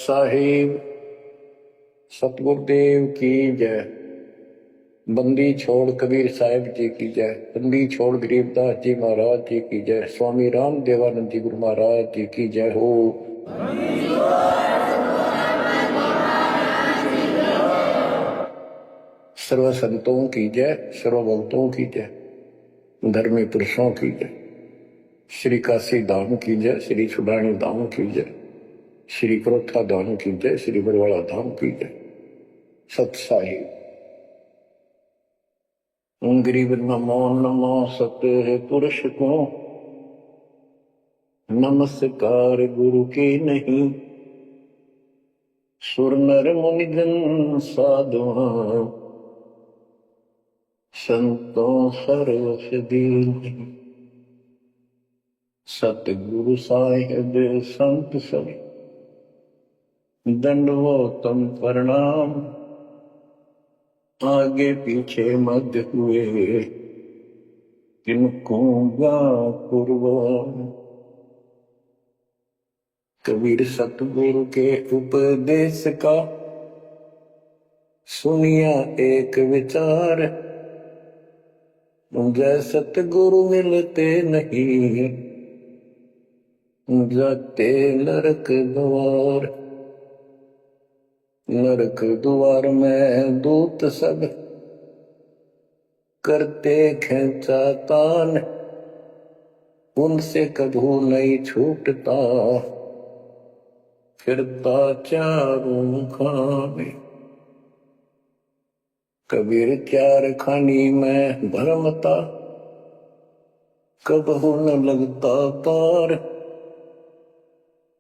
साहिब सतगुरुदेव की जय। बंदी छोड़ कबीर साहिब जी की जय। बंदी छोड़ गरीबदास जी महाराज जी की जय। स्वामी राम देवानंद जी गुरु महाराज जी की जय हो। सर्व संतों की जय, सर्व भक्तों की जय, धर्मी पुरुषों की जय। श्री काशी धाम की जय, श्री सुडानी धाम की जय, श्री क्रोथा धाम की जय, श्री बरवाड़ा धाम की जय। सत साहिब गरीब नमो नमो सत्य पुरुष को नमस्कार गुरु की नहीं। सुर नर मुनि जन साधुआ संतों सर्वस दीन। सतगुरु साहिब संत सब दंडवतम प्रणाम। आगे पीछे मध्य हुए किनको गा कुर्बान। कबीर सतगुरु के उपदेश का सुनिया एक विचार। जय सतगुरु मिलते नहीं जाते नरक द्वार। नरक द्वार में दूत सब करते खेचा तान। उनसे कभू नहीं छूटता फिरता चारों खाने। कबीर चार खानी में भरमता कबहू न लगता पार।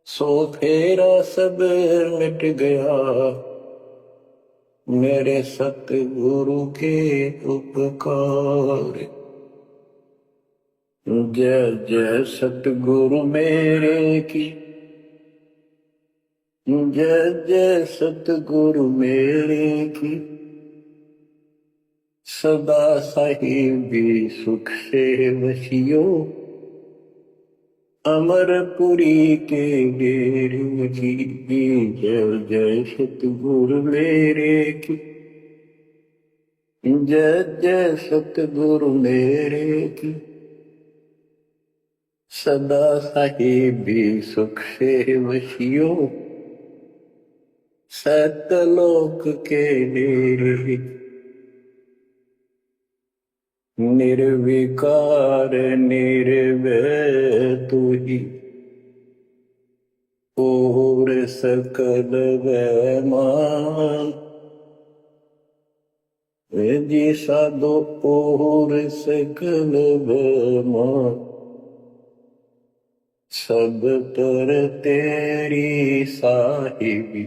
सो फेरा सब मिट गया मेरे सतगुरु के उपकार। जय जय सतगुरु मेरे की, जय जय सतगुरु मेरे की। सदा साहिबी सुख से वसियो अमरपुरी के डेरे की। जय जय सतगुरु मेरे की, जय जय सतगुरु मेरे की। सदा साहिबी सुख से वसियो सतलोक के डेरे। निर्विकार निर्भय तू ही और सकल वैमान। जी साधो और सकल वैमान। सब पर तेरी साहिबी,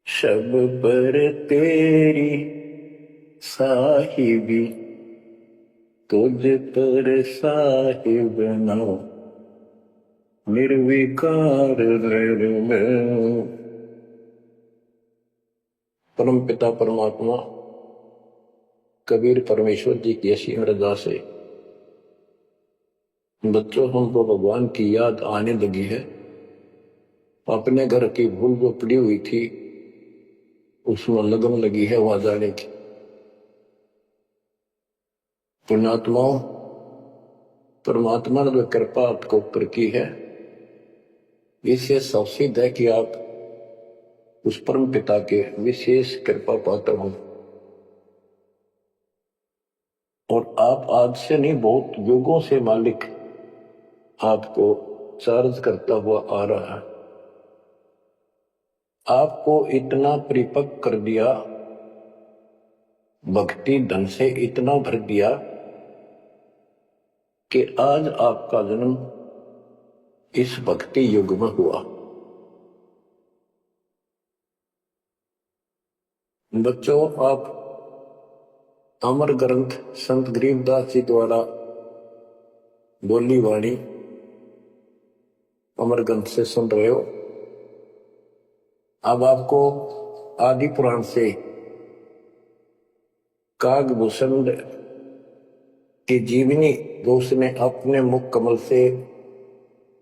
सब पर तेरी साहिबी। तुझ पर साहिब नाम निर्विकार निर्भय। परम पिता परमात्मा कबीर परमेश्वर जी की ऐसी अरदास है। बच्चों हमको भगवान की याद आने लगी है। अपने घर की भूल जो पड़ी हुई थी उसमें लगन लगी है वहां जाने की। पुण्यात्माओं, परमात्मा ने जो कृपा आपको ऊपर की है इससे सावसिद है कि आप उस परम पिता के विशेष कृपा पात्र हो। और आप आज से नहीं बहुत युगों से मालिक आपको चार्ज करता हुआ आ रहा है। आपको इतना परिपक्व कर दिया, भक्ति धन से इतना भर दिया कि आज आपका जन्म इस भक्ति युग में हुआ। बच्चों, आप अमर ग्रंथ संत गरीबदास जी द्वारा बोली वाणी अमर ग्रंथ से सुन रहे हो। अब आपको आदि पुराण से कागभूषण की जीवनी जो उसने अपने मुख कमल से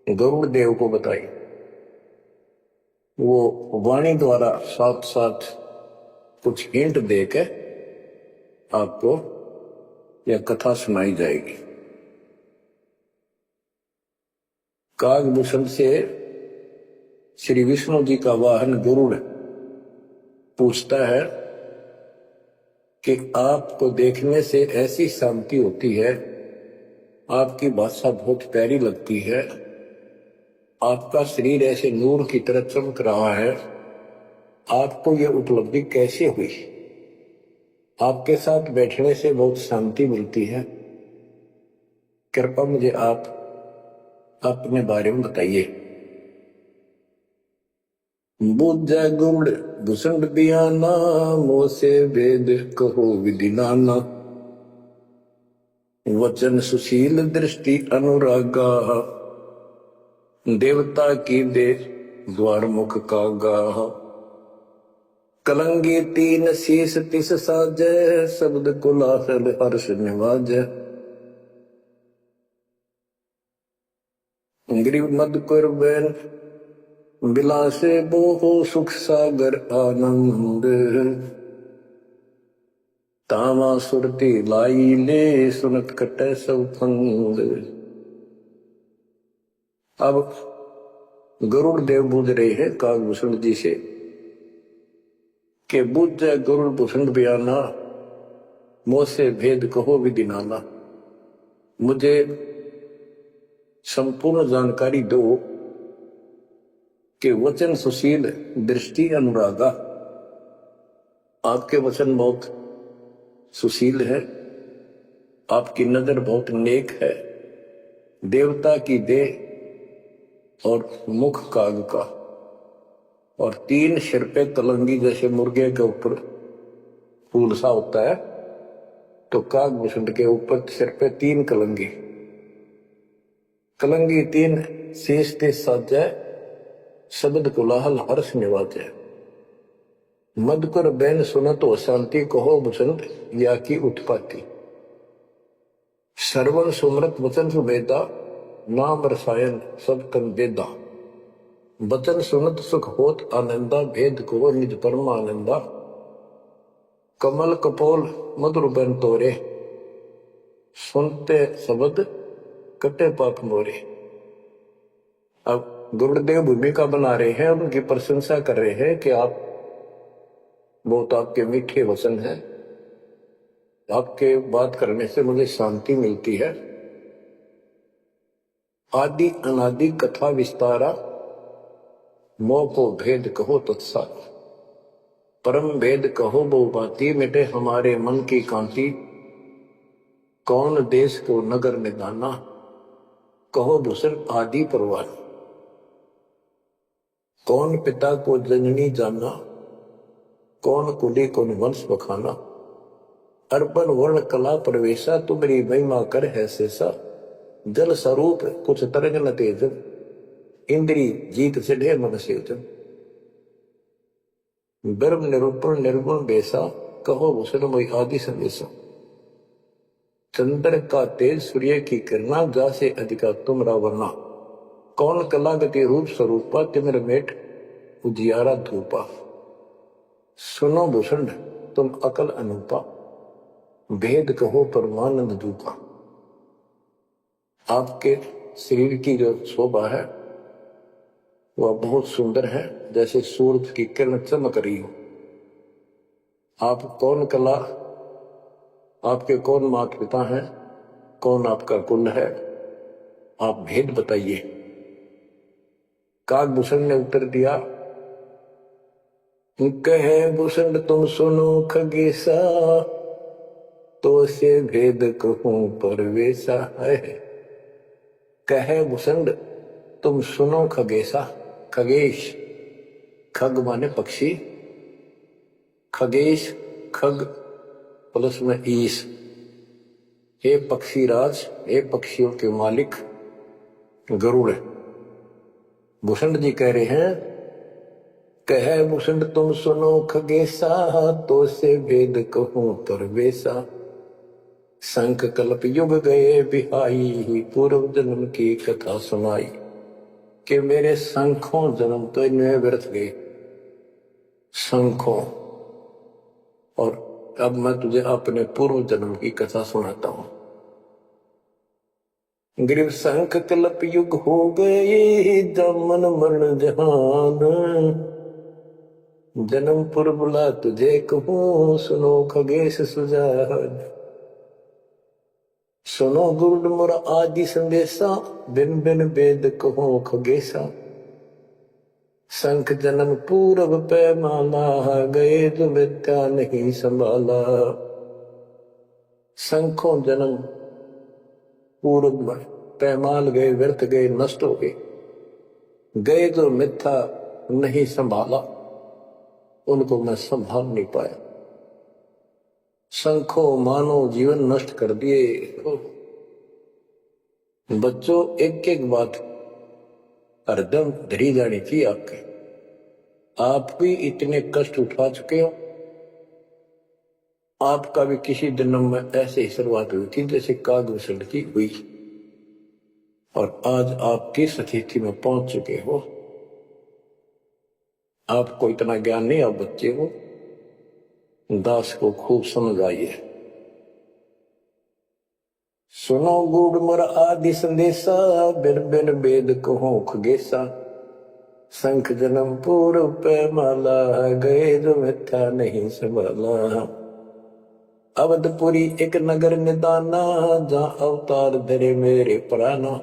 गरुड़ देव को बताई। वो वाणी द्वारा साथ साथ कुछ हिंट देके आपको यह कथा सुनाई जाएगी। कागभूषण से श्री विष्णु जी का वाहन गरुड़ पूछता है कि आपको देखने से ऐसी शांति होती है, आपकी भाषा बहुत प्यारी लगती है, आपका शरीर ऐसे नूर की तरह चमक रहा है, आपको यह उपलब्धि कैसे हुई? आपके साथ बैठने से बहुत शांति मिलती है, कृपया मुझे आप अपने बारे में बताइए। बुझ गुड़ भूषण बियाना, मोह से वेद कहो विधि नाना, वचन सुशील दृष्टि अनुरागा, देवता की दे द्वार मुख कागा, कलंगी तीन शीस तिस साजै, शब्द कुलाहल हर्ष निवाजै, ग्रीव मद कर बैन बिलासे बोहो, सुख सागर आनंद, तावा सुरती लाई ले, सुनत कटै सब फंद। अब गरुड़ देव बुझ रहे हैं कागभूषण जी से कि बुझ जाए गरुड़ भूषण बयाना, मोह से भेद कहो विधि नाना, मुझे संपूर्ण जानकारी दो कि वचन सुशील दृष्टि अनुरागा, आपके वचन बहुत सुशील है, आपकी नजर बहुत नेक है, देवता की देह और मुख काग का, और तीन सिर पे कलंगी, जैसे मुर्गे के ऊपर फूल सा होता है, तो कागभूषण के ऊपर सिर पे तीन कलंगी, कलंगी तीन शीश ते साजै, शब्द कुलाहल हर्ष निवाजै, मधुकर बैन सुनत हो शांति, कहो बसंत या की उत्पत्ति, श्रवण सुमरत वचन सुवेदा, नाम रसायन सब तन वेदा, वचन सुनत सुख होत आनंदा, भेद को निज परमानंदा, कमल कपोल मधुर बैन तोरे, सुनते शब्द कटे पाप मोरे। अब गुरुदेव भूमिका बना रहे हैं और उनकी प्रशंसा कर रहे हैं कि आप बहुत, आपके मीठे वचन हैं, आपके बात करने से मुझे शांति मिलती है। आदि अनादि कथा विस्तारा, मोह को भेद कहो तत्सार, परम भेद कहो वो बाती, मिटे हमारे मन की कांति, कौन देश को नगर निदाना, कहो भूषण आदि परवान, कौन पिता को जननी जाना, कौन कुली कौन वंश बखाना, अर्पण वर्ण कला प्रवेशा, तुम्हारी महिमा कर है शेषा, जल स्वरूप कुछ तरंग न तेजन, इंद्री जीत सिढ़े मन सेजन, ब्रह्म निरूपण निर्गुण बेसा, कहो भूषण मोहि आदि संदेशा, चंद्र का तेज सूर्य की किरणा, जासे अधिका तुमरा वर्णा, कौन कलागति रूप स्वरूपा, तिमिर मेट उजियारा धूपा, सुनो भूषण तुम अकल अनूपा, भेद कहो परमानंद धूपा। आपके शरीर की जो शोभा है वह बहुत सुंदर है, जैसे सूरज की किरण चमक रही हो। आप कौन कला, आपके कौन माता पिता हैं, कौन आपका कुल है, आप भेद बताइए। कागभूषण ने उत्तर दिया, कहे भूषण तुम सुनो खगेसा, तो से भेद कहूं परवेसा है। कहे भूषण तुम सुनो खगेसा, खगेश, खग माने पक्षी, खगेश खग प्लस में ईश, हे पक्षी राज, हे पक्षियों के मालिक गरुड़। भूषण जी कह रहे हैं, कहे भूषण तुम सुनो खगेसा, तो से भेद कहूं परवेसा, शंख कल्प युग गए बिहाई, पूर्व जन्म की कथा सुनाई, कि मेरे संखों जन्म तो इनमें व्यर्थ गए, संखों। और अब मैं तुझे अपने पूर्व जन्म की कथा सुनाता हूं। ग्रीव संख कल्प युग हो गए, जमन मरण जहान। जन्म पुर बुला तुझे कहूं, सुनो खगेश सुजान। सुनो गुरुड मोर आदि संदेशा, बिन बिन वेद कहो खगेशा। संख जन्म पूरब पैमाला, गए जो मिथ्या नहीं संभाला। संखों जन्म पूरब में पैमाल गए, व्यर्थ गए, नष्ट हो गए। गए जो मिथ्या नहीं संभाला, उनको मैं संभाल नहीं पाया। संखों मानव जीवन नष्ट कर दिए। बच्चों, एक एक बात हरदम धरी जानी चाहिए आपके। आप भी इतने कष्ट उठा चुके हो। आपका भी किसी जन्म में ऐसे ही शुरुआत हुई थी जैसे कागभूषण की हुई, और आज आप किस स्थिति में पहुंच चुके हो। आपको इतना ज्ञान नहीं, आप बच्चे हो। दास को खूब समझ आइए। सुनो गूढ़ मर आदि संदेशा, बिन बिन वेद कहो खगेशा। संख जन्म पूर्व पैमाला, गए जो मिथ्या नहीं संभाला। अवधपुरी एक नगर निदाना, जहां अवतार धरे मेरे प्राणा।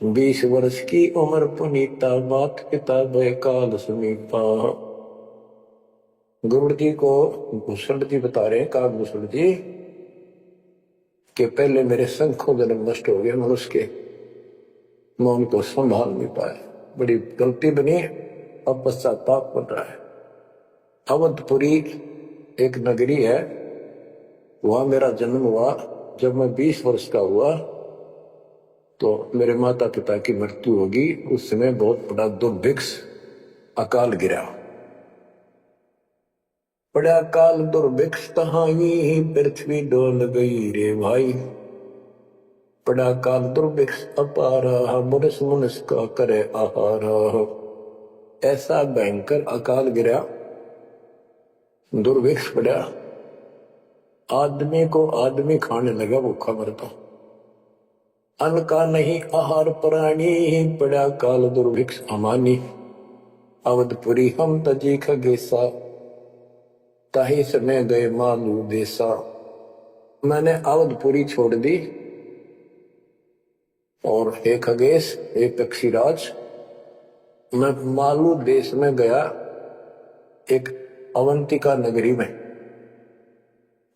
20 वर्ष की उम्र पुनीता, मात पिता भय काल समीपा। गुरु जी को भूषण जी बता रहे हैं, कागभूषण जी, कि पहले मेरे संखों जन्म नष्ट हो गए मनुष्य के, मैं उनको संभाल नहीं पाया। बड़ी गलती बनी, अब पश्चाताप बन रहा है। अवधपुरी एक नगरी है, वहां मेरा जन्म हुआ। जब मैं 20 वर्ष का हुआ तो मेरे माता पिता की मृत्यु होगी। उस समय बहुत बड़ा दुर्भिक्ष अकाल गिरा। बड़ा काल दुर्भिक्ष तहाई, पृथ्वी डोल गई रे भाई। बड़ा काल दुर्भिक्ष अपारा, मुनिस मुनिस का करे आहारा। ऐसा भयंकर अकाल गिरा, दुर्भिक्ष पड़ा, आदमी को आदमी खाने लगा, भूखा मरता। अन्न का नहीं आहार प्राणी, पड़ा काल दुर्भिक्ष अमानी। अवधपुरी हम तजी खगेसा, ताही समय गए मालू देसा। मैंने अवधपुरी छोड़ दी, और हे खगेश, हे पक्षीराज, मैं मालू देश में गया, एक अवंतिका नगरी में।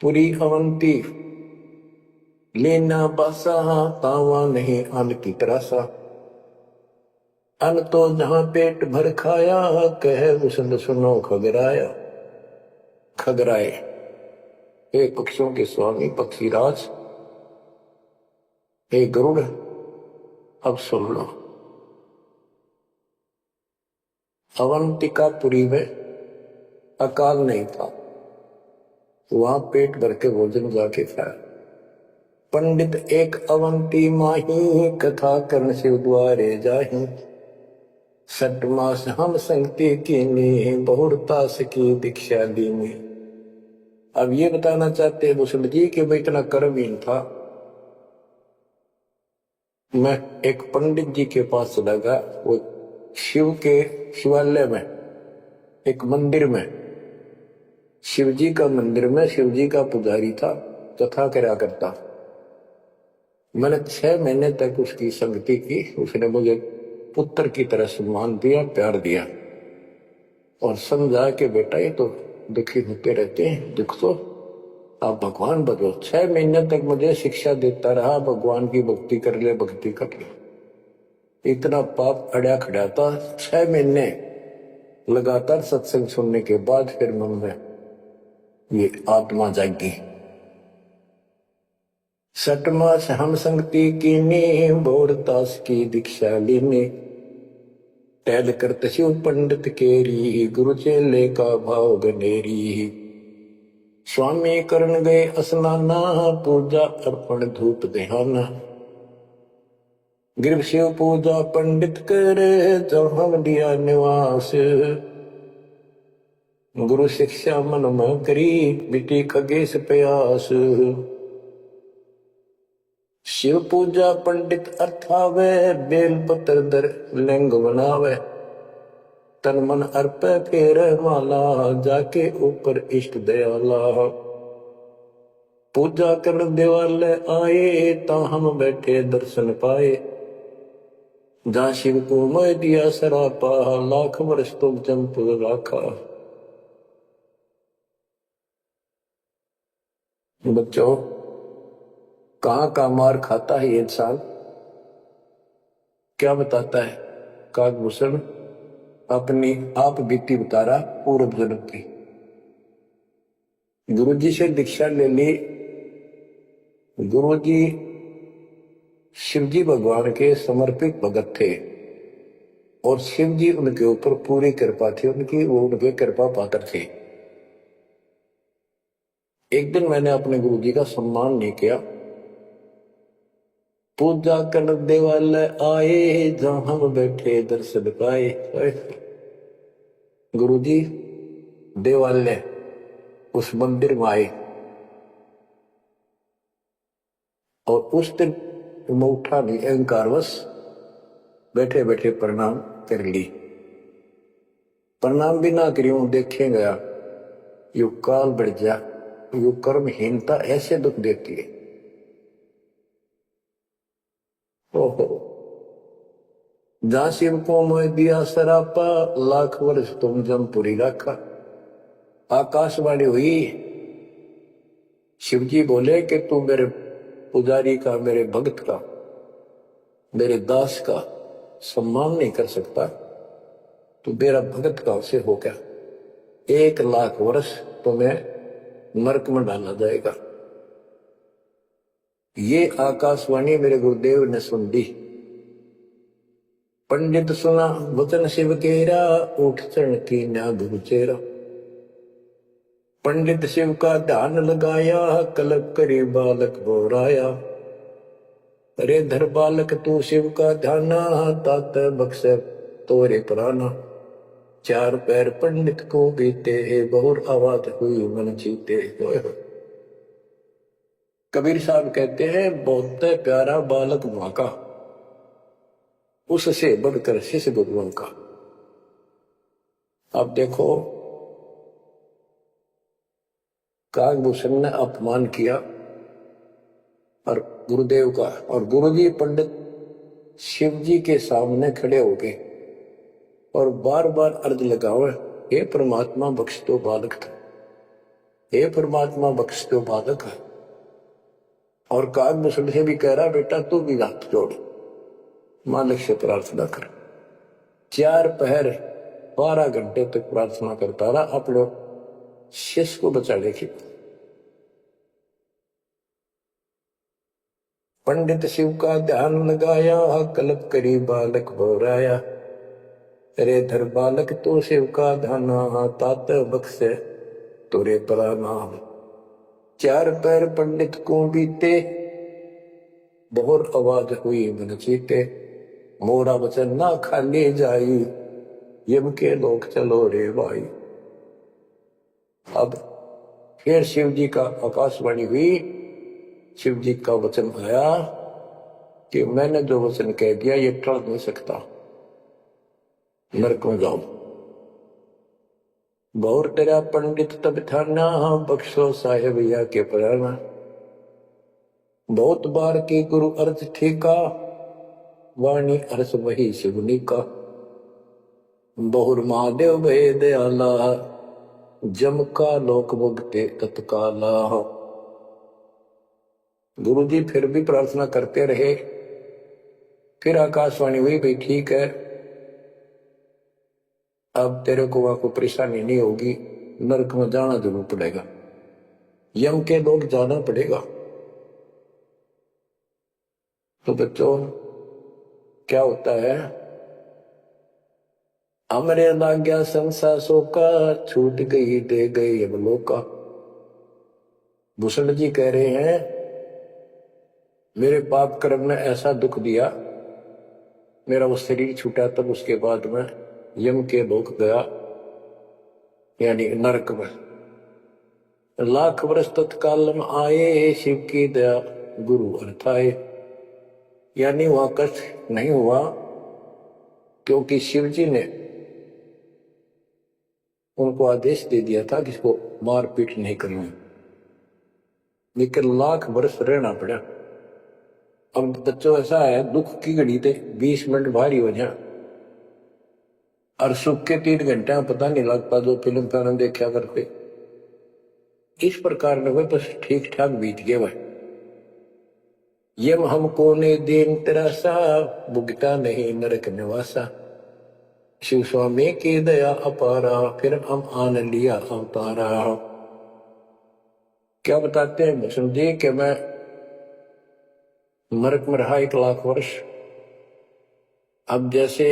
पूरी अवंती लेना बासा, तावा नहीं अन्न की तरासा। अन्न तो जहां पेट भर खाया, कहे उसने सुनो खगराया। खगराए, हे पक्षियों के स्वामी पक्षीराज, हे गरुड़, अब सुन लो। अवंतिकापुरी में अकाल नहीं था, वहां पेट भर के भोजन जाके खाया। पंडित एक अवंती माही, कथा कर्ण शिव द्वारे जाही। 6 मास हम संगति कीनी, बहुरतास की दीक्षा दीनी। अब ये बताना चाहते हैं भूषण जी कि मैं इतना कर्महीन था। मैं एक पंडित जी के पास चला गया, वो शिव के शिवालय में, एक मंदिर में, शिव जी का मंदिर में, शिव जी का पुजारी था, कथा करा करता। मैंने 6 महीने तक उसकी संगति की। उसने मुझे पुत्र की तरह सम्मान दिया, प्यार दिया, और समझा कि बेटा ये तो दुखी होते रहते हैं, दुख तो आप भगवान बनो। 6 महीने तक मुझे शिक्षा देता रहा, भगवान की भक्ति कर ले, भक्ति कर ले। इतना पाप अड़ा खड़ा था। 6 महीने लगातार सत्संग सुनने के बाद फिर मन में ये आत्मा जागी। 6 मास हम संगति कीनी, बोरतास की दीक्षा लीनी। टहल करत शिव पंडित केरी, गुरु चेले का भाव गनेरी। स्वामी करण गए स्नाना, पूजा अर्पण धूप देहाना। गिर शिव पूजा पंडित करे जहाँ दिया निवास। गुरु शिक्षा मन में करी बिटी खगेश प्यास। शिव पूजा पंडित अर्थावे बेल पत्र दर लिंग बनावे। तन मन अर्प फेर माला जाके ऊपर इष्ट दयाला। पूजा कर देवालय आए ता हम बैठे दर्शन पाए। जहाँ शिव को मैं दिया सरापा लाख वर्ष तुम जंप राखा। बच्चों कहाँ का मार खाता है ये इंसान, क्या बताता है काकभूषण अपनी आप बीती बता रहा पूर्व जन्म की। गुरुजी से दीक्षा ले ली। गुरुजी शिवजी भगवान के समर्पित भगत थे और शिवजी उनके ऊपर पूरी कृपा थी उनकी, वो उनके कृपा पात्र थे। एक दिन मैंने अपने गुरुजी का सम्मान नहीं किया। पूजा कर देवालय आए जहां हम बैठे दर्शन पाए। गुरुजी देवालय उस मंदिर में आए और उस दिन मैं उठा नहीं, अहंकारवश बैठे बैठे प्रणाम कर ली। प्रणाम भी ना करी देखे गया यू काल बढ़ जा, यू कर्महीनता ऐसे दुख देती है। ओहो जहां शिव को मैं दिया सरापा लाख वर्ष तुम जमपुरी रखा। आकाशवाणी हुई, शिवजी बोले कि तू मेरे पुजारी का, मेरे भक्त का, मेरे दास का सम्मान नहीं कर सकता, तो मेरा भगत कहां से हो गया। 1,00,000 वर्ष तुम्हें नरक में डाला जाएगा। ये आकाशवाणी मेरे गुरुदेव ने सुन ली। पंडित सुना वचन शिव केरा उठ चरण की न्या गुरु चेरा। पंडित शिव का ध्यान लगाया कलप करी बालक बोराया। अरे धर बालक तू शिव का ध्याना तात बख्श तोरे प्राणा। 4 पैर पंडित को बीते बहुर आवाज हुई मन जीते। कबीर साहब कहते हैं बहुत प्यारा बालक मां का, उससे बढ़कर शिष्य गुरुओं का। अब देखो काकभूषण ने अपमान किया और गुरुदेव का, और गुरुजी पंडित शिवजी के सामने खड़े हो गए और बार बार अर्ज लगावे, हे परमात्मा बख्श दो बालक था, हे परमात्मा बख्श दो बालक है। और काकभूषण से भी कह रहा बेटा तू भी हाथ जोड़ मालिक से प्रार्थना कर। 4 पहर 12 घंटे तक प्रार्थना करता रहा अपने शिष्य को बचाने की। पंडित शिव का ध्यान लगाया कल्प करी बालक बोराया। अरे धर बालक तो शिव का ध्यान तात बख्श तोरे प्रणाम। 4 पैर पंडित को बीते बहुत आवाज हुई मन चीते। मोरा वचन ना खाली जाई यम के लोग चलो रे भाई। अब फिर शिव जी का आकाशवाणी हुई, शिव जी का वचन आया कि मैंने जो वचन कह दिया ये टल नहीं सकता, नरक में जाओ। गौर तेरा पंडित तब थाना बख्शो साहेब या के प्राणा। बहुत बार की गुरु अर्थ ठीका वाणी अर्थ वही शिवनी का। बहुर महादेव भय दयाला जम का लोक मुक्ते तत्काला। गुरु जी फिर भी प्रार्थना करते रहे। फिर आकाशवाणी हुई, भाई ठीक है अब तेरे को वहां कोई परेशानी नहीं होगी, नरक में जाना जरूर पड़ेगा, यम के लोग जाना पड़ेगा। तो बच्चों क्या होता है, हमरे लाग्या संसा सोका छूट गई दे गई अब लोका। भूषण जी कह रहे हैं मेरे पाप कर्म ने ऐसा दुख दिया मेरा वो शरीर छूटा, तब उसके बाद मैं यम के लोक गया, यानी नरक में। लाख वर्ष तत्काल में आए, शिव की दया गुरु अर्थाए। यानी वहां कष्ट नहीं हुआ, क्योंकि शिव जी ने उनको आदेश दे दिया था कि इसको मारपीट नहीं करनी। लेकिन लाख वर्ष रहना पड़ा। अब बच्चों ऐसा है, दुख की घड़ी थे 20 मिनट भारी हो जाए और सुख के 3 घंटे में पता नहीं लगता, जो फिल्म फिल्म देखा करते। इस प्रकार में वह बस ठीक ठाक बीत गए। वह यम हमको ने दिन तरासा, भुगता नहीं नरक निवासा। शिव स्वामी की दया अपारा, फिर हम आन लिया अवतारा। क्या बताते हैं भीष्म जी कि मैं नरक में रहा 1 लाख वर्ष। अब जैसे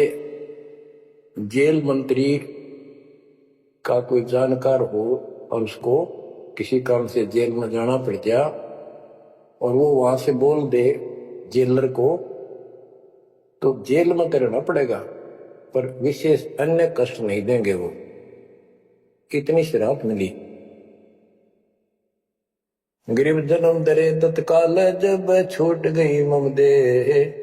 जेल मंत्री का कोई जानकार हो और उसको किसी कारण से जेल में जाना पड़ गया और वो वहां से बोल दे जेलर को, तो जेल में तो रहना पड़ेगा, पर विशेष अन्य कष्ट नहीं देंगे। वो इतनी शराब मिली। गरीब जन्म दरे तत्काल, जब छूट गई मम देह।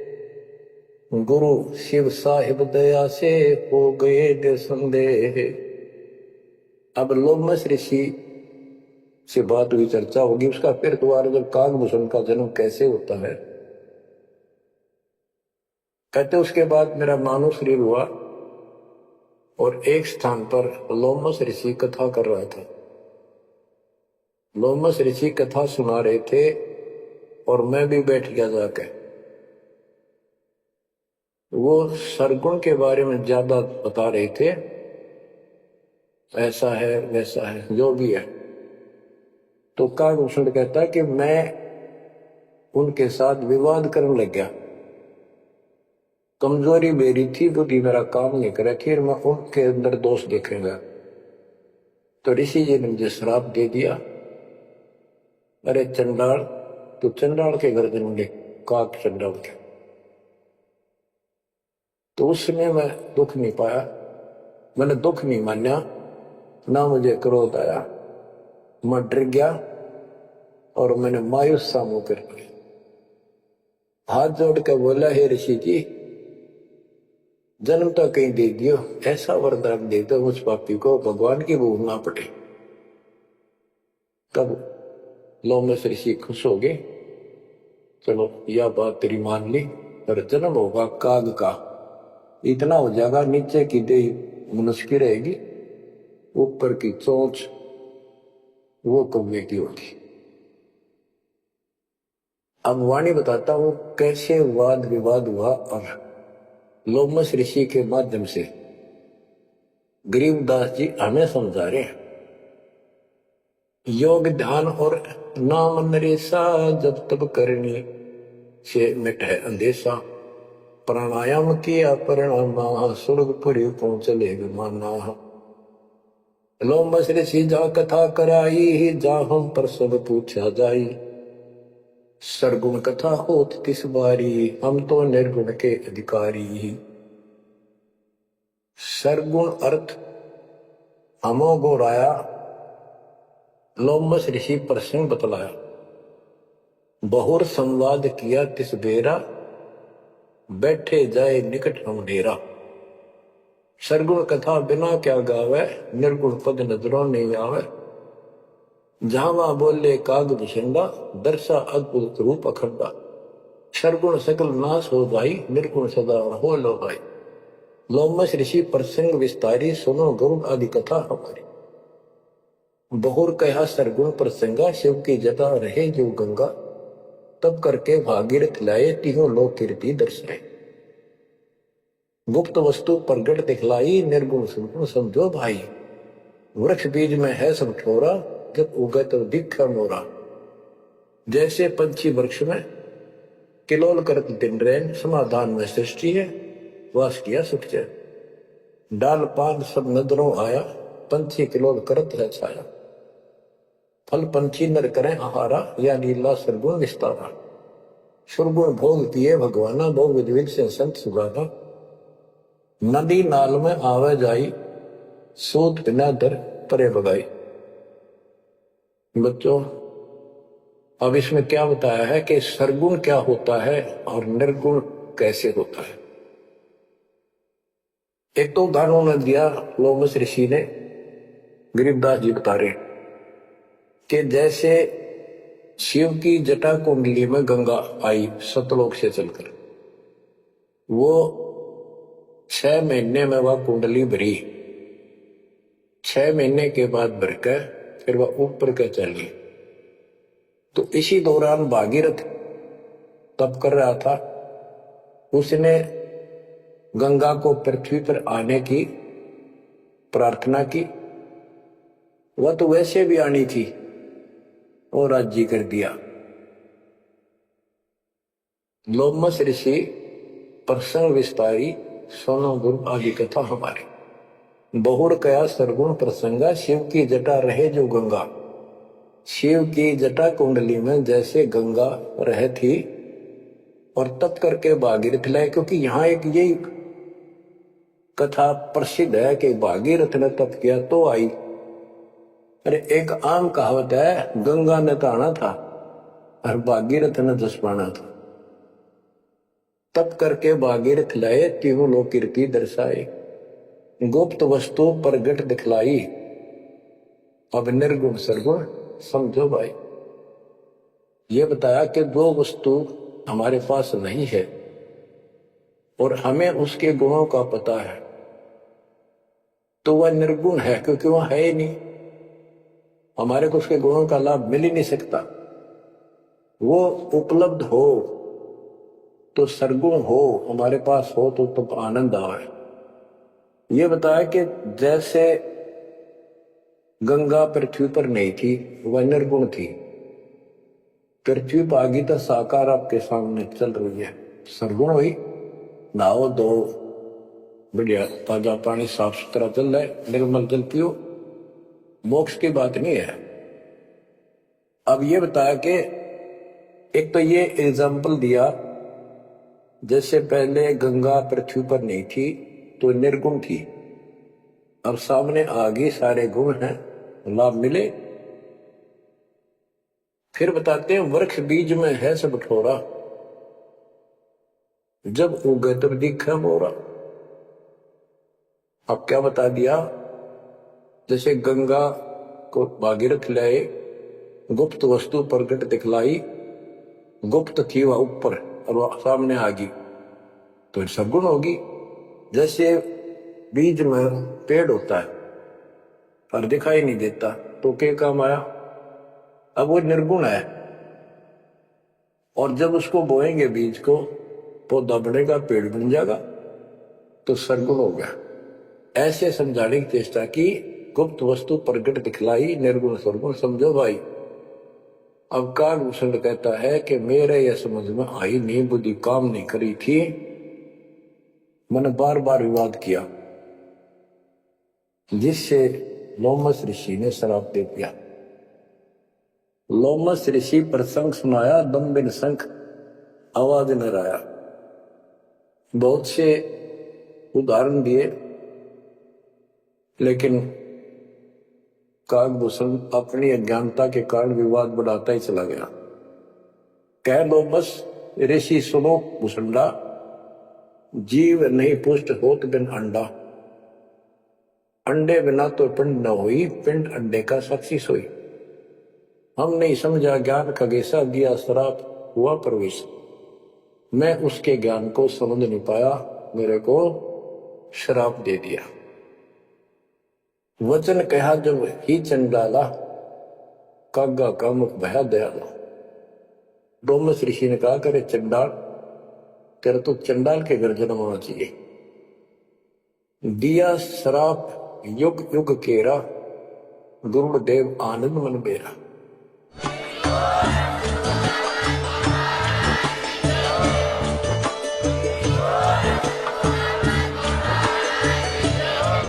गुरु शिव साहिब दया से हो गए दे संदेह। अब लोमस ऋषि से बात हुई, चर्चा होगी उसका। फिर दोबारा जब कागभूषण का जन्म कैसे होता है, कहते उसके बाद मेरा मानव शरीर हुआ और एक स्थान पर लोमस ऋषि कथा कर रहा था। लोमस ऋषि कथा सुना रहे थे और मैं भी बैठ गया जाकर। वो सरगुण के बारे में ज्यादा बता रहे थे, ऐसा है वैसा है जो भी है। तो कागभूषण कहता है कि मैं उनके साथ विवाद करने लग गया। कमजोरी मेरी थी, बुद्धि मेरा काम नहीं करे, फिर मैं उनके अंदर दोष देखेगा। तो ऋषि जी ने मुझे श्राप दे दिया, अरे चंडाल, तू चंडाल के घर जन्म ले, काक चंडाल के। तो उस समय मैं दुख नहीं पाया, मैंने दुख नहीं माना, ना मुझे क्रोध आया। मैं डर गया और मैंने मायूस सा मुंह कर लिया। हाथ जोड़ कर बोला, हे ऋषि जी, जन्म तो कहीं दे दियो, ऐसा वरदान दे दो उस पापी को भगवान की भूल ना पड़े। तब लोमस ऋषि खुश हो गए, चलो यह बात तेरी मान ली, पर जन्म होगा काग का। इतना हो जाएगा, नीचे की देह मनुष्य की रहेगी, ऊपर की चोंच वो कौवे की होगी। अब वाणी बताता हूं कैसे वाद विवाद हुआ। और लोमस ऋषि के माध्यम से गरीबदास जी हमें समझा रहे हैं, योग ध्यान और नाम नरेसा, जब तब करनी से मिट है अंदेशा। प्राणायाम किया परिणामा, स्वर्गपुरी पहुंचले विमाना। लोमस ऋषि जा कथा कराई, जा हम पर सब पूछा जाई। सरगुण कथा होत तिस बारी, हम तो निर्गुण के अधिकारी। सरगुण अर्थ हमो गोराया, लोमस ऋषि प्रसंग बतलाया। बहुर संवाद किया तिस बेरा, बैठे जाए निकट हम डेरा। सरगुण कथा बिना क्या गावे, निर्गुण पद नजरों नहीं आवे। जावा बोले काग विशंडा, दर्शा अद्भुत रूप अखंडा। सरगुण सकल नाश हो जाई, निर्गुण सदा हो लो भाई। लोमस ऋषि प्रसंग विस्तारी, सुनो गरुड़ आदि कथा हमारी। बहुर कहा सरगुण प्रसंगा, शिव की जटा रहे जो गंगा। तब करके भागीरथ लाए, तीनों लोक कीर्ति दर्शाए। गुप्त वस्तु प्रगट दिखलाई, निर्गुण सुगुण समझो भाई। वृक्ष बीज में है सब ठोरा, जब उगे तो दिखा मोरा। जैसे पंछी वृक्ष में किलोल करत दिन रैन, समाधान में सृष्टि है, वास किया सुख चैन। डाल पान सब नजरों आया, पंछी किलोल करत है छाया। फल पंछी नर करें आहारा, या लीला सरगुण विस्तारा। सुरगुण भोग किए भगवाना, भोग विधि से संत सुगाना। नदी नाल में आवे जाई, सूत बिना दर परे बगाई। बच्चों, अब इसमें क्या बताया है कि सरगुण क्या होता है और निर्गुण कैसे होता है। एक तो उदाहरण उन्होंने दिया, लोमस ऋषि ने, गरीबदास जी बता रहे कि जैसे शिव की जटा कुंडली में गंगा आई सतलोक से चलकर, वो 6 महीने में वह कुंडली भरी, 6 महीने के बाद भरकर फिर वह ऊपर के चली। तो इसी दौरान भागीरथ तप कर रहा था, उसने गंगा को पृथ्वी पर आने की प्रार्थना की। वह तो वैसे भी आनी थी और राज्य कर दिया। लोमस ऋषि प्रसंग विस्तारी सोनो गुरु आदि कथा हमारी। बहुर कया सरगुण प्रसंगा, शिव की जटा रहे जो गंगा। शिव की जटा कुंडली में जैसे गंगा रहे थी और तप करके भागीरथ लाए, क्योंकि यहां एक यही कथा प्रसिद्ध है कि भागीरथ ने तप किया तो आई। अरे एक आम कहावत है, गंगा ने तो आना था और भागीरथ ने जस पाना था। तप करके भागीरथ लाए, तीनों लोक कीर्ति दर्शाए, गुप्त वस्तु प्रगट दिखलाई, अब निर्गुण सरगुण समझो भाई। ये बताया कि दो वस्तु हमारे पास नहीं है और हमें उसके गुणों का पता है, तो वह निर्गुण है, क्योंकि वह है ही नहीं, हमारे को उसके गुणों का लाभ मिल ही नहीं सकता। वो उपलब्ध हो तो सरगुण हो, हमारे पास हो तो आनंद आवे। ये बताया कि जैसे गंगा पृथ्वी पर नहीं थी, वह निर्गुण थी। पृथ्वी पर आ गई तो साकार आपके सामने चल रही है, सरगुण हुई। नहाओ दो, बढ़िया ताजा पानी, साफ सुथरा जल है, निर्मल जल पियो, मोक्ष की बात नहीं है। अब ये बताया कि एक तो ये एग्जाम्पल दिया, जैसे पहले गंगा पृथ्वी पर नहीं थी तो निर्गुण थी, अब सामने आ गई, सारे गुण हैं, लाभ मिले। फिर बताते हैं, वृक्ष बीज में है सब ठोरा, जब उगे तब दिखे मोरा। अब क्या बता दिया, जैसे गंगा को भागीरथ लाए, गुप्त वस्तु प्रगट दिखलाई, गुप्त थी वह ऊपर और वह सामने आ गई, तो सगुण होगी। जैसे बीज में पेड़ होता है और दिखाई नहीं देता, तो क्या काम आया, अब वो निर्गुण है। और जब उसको बोएंगे बीज को, पौधा बनेगा, पेड़ बन जाएगा, तो सरगुण हो गया। ऐसे समझाने की चेष्टा की, गुप्त वस्तु प्रगट दिखलाई, निर्गुण सरगुण समझो भाई। अब कालभूषण कहता है कि मेरे यह समझ में आई नहीं, बुद्धि काम नहीं करी थी, मैंने बार बार विवाद किया, जिससे लोमस ऋषि ने श्राप दे दिया। लोमस ऋषि प्रसंग सुनाया, दम बिन शंख आवाज न आया। बहुत से उदाहरण दिए, लेकिन काकभूषण अपनी अज्ञानता के कारण विवाद बढ़ाता ही चला गया। कह लो बस ऋषि सुनो भूषंडा, जीव नहीं पुष्ट होत बिन अंडा। अंडे बिना तो पिंड न हुई, पिंड अंडे का साक्षी सोई। हम नहीं समझा ज्ञान खगेशा, दिया श्राप हुआ प्रवेश। मैं उसके ज्ञान को समझ नहीं पाया, मेरे को श्राप दे दिया। वचन कहा जब ही चंडाला, कागा का मुख भया दयाला। लोमस ऋषि ने कहा, करे चंडाल, तेरा तो चंडाल के घर जन्म होना चाहिए। दिया श्राप युग युग केरा, गुरुदेव आनंद मन बेरा।